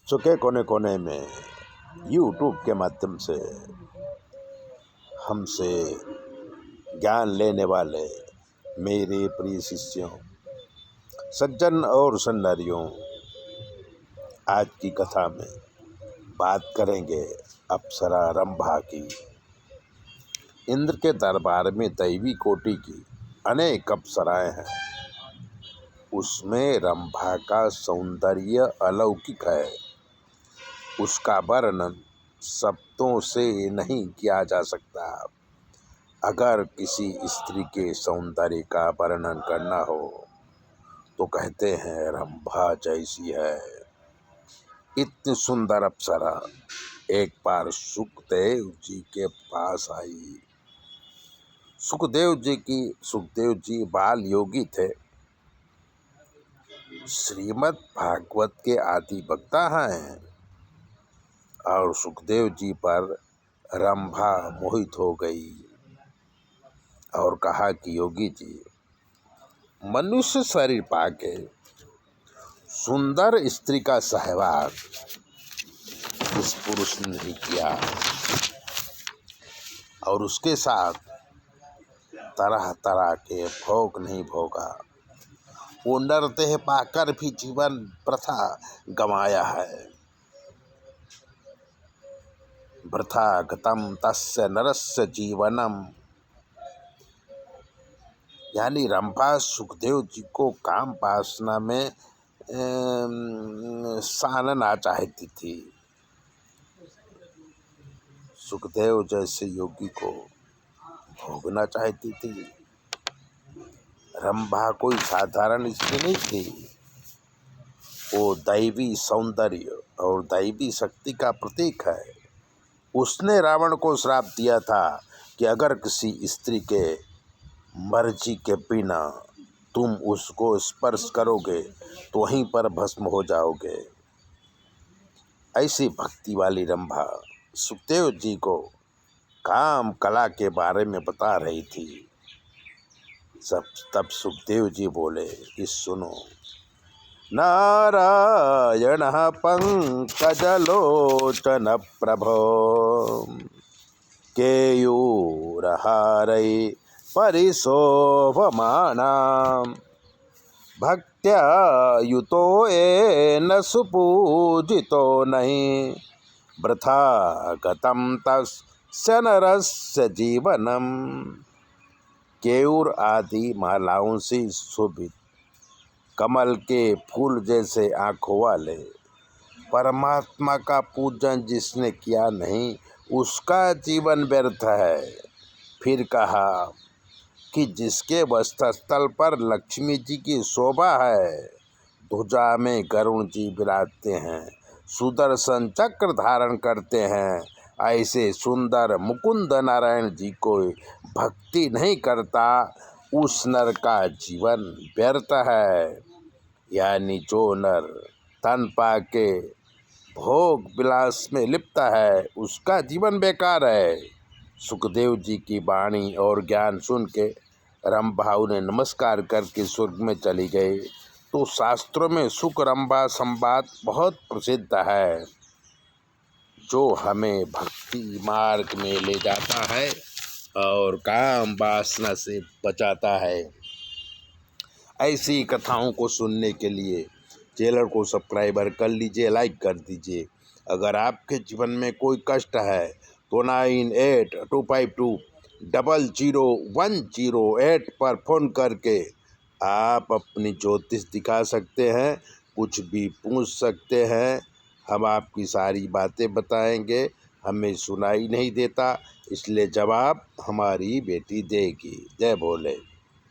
चुके कोने कोने में यूट्यूब के माध्यम से हमसे ज्ञान लेने वाले मेरे प्रिय शिष्यों, सज्जन और सन्नारियों, आज की कथा में बात करेंगे अप्सरा रंभा की। इंद्र के दरबार में दैवी कोटि की अनेक अप्सराएं हैं। उसमें रंभा का सौंदर्य अलौकिक है। उसका वर्णन शब्दों से नहीं किया जा सकता। अगर किसी स्त्री के सौंदर्य का वर्णन करना हो तो कहते हैं रंभा जैसी है। इतनी सुंदर अप्सरा एक बार सुखदेव जी के पास आई। सुखदेव जी बाल योगी थे। श्रीमद् भागवत के आदि वक्ता हैं और सुखदेव जी पर रंभा मोहित हो गई और कहा कि योगी जी, मनुष्य शरीर पाके सुंदर स्त्री का सहवास इस पुरुष ने नहीं किया और उसके साथ तरह तरह के भोग नहीं भोगा। वो नरदेह पाकर भी जीवन प्रथा गंवाया है। वृथा गतम तस्य नरस्य जीवनम। यानी रंभा सुखदेव जी को काम वासना में सानना चाहती थी। सुखदेव जैसे योगी को भोगना चाहती थी। रंभा कोई साधारण स्त्री नहीं थी। वो दैवी सौंदर्य और दैवी शक्ति का प्रतीक है। उसने रावण को श्राप दिया था कि अगर किसी स्त्री के मर्जी के बिना तुम उसको स्पर्श करोगे तो वहीं पर भस्म हो जाओगे। ऐसी भक्ति वाली रंभा सुखदेव जी को काम कला के बारे में बता रही थी। तब सुखदेव जी बोले कि सुनो, नारायण पंकजलोचन प्रभो केयूरहारै परिशोभमाना भक्त्या युतो येन सुपूजितो नहीं वृथा गतं तस्य नरस्य जीवनम। केयूर आदि मालाओं से शोभित कमल के फूल जैसे आँखों वाले परमात्मा का पूजन जिसने किया नहीं उसका जीवन व्यर्थ है। फिर कहा कि जिसके वक्षस्थल पर लक्ष्मी जी की शोभा है, ध्वजा में गरुण जी विराजते हैं, सुदर्शन चक्र धारण करते हैं, ऐसे सुंदर मुकुंद नारायण जी को भक्ति नहीं करता, उस नर का जीवन व्यर्थ है। यानी जो नर तन पाके भोग विलास में लिप्त है उसका जीवन बेकार है। सुखदेव जी की वाणी और ज्ञान सुन के रंभा उन्हें नमस्कार करके स्वर्ग में चली गई। तो शास्त्रों में सुख रंभा संवाद बहुत प्रसिद्ध है, जो हमें भक्ति मार्ग में ले जाता है और काम वासना से बचाता है। ऐसी कथाओं को सुनने के लिए चैनल को सब्सक्राइबर कर लीजिए, लाइक कर दीजिए। अगर आपके जीवन में कोई कष्ट है तो 9825200108 पर फ़ोन करके आप अपनी ज्योतिष दिखा सकते हैं, कुछ भी पूछ सकते हैं। हम आपकी सारी बातें बताएंगे। हमें सुनाई नहीं देता इसलिए जवाब हमारी बेटी देगी। जय भोले।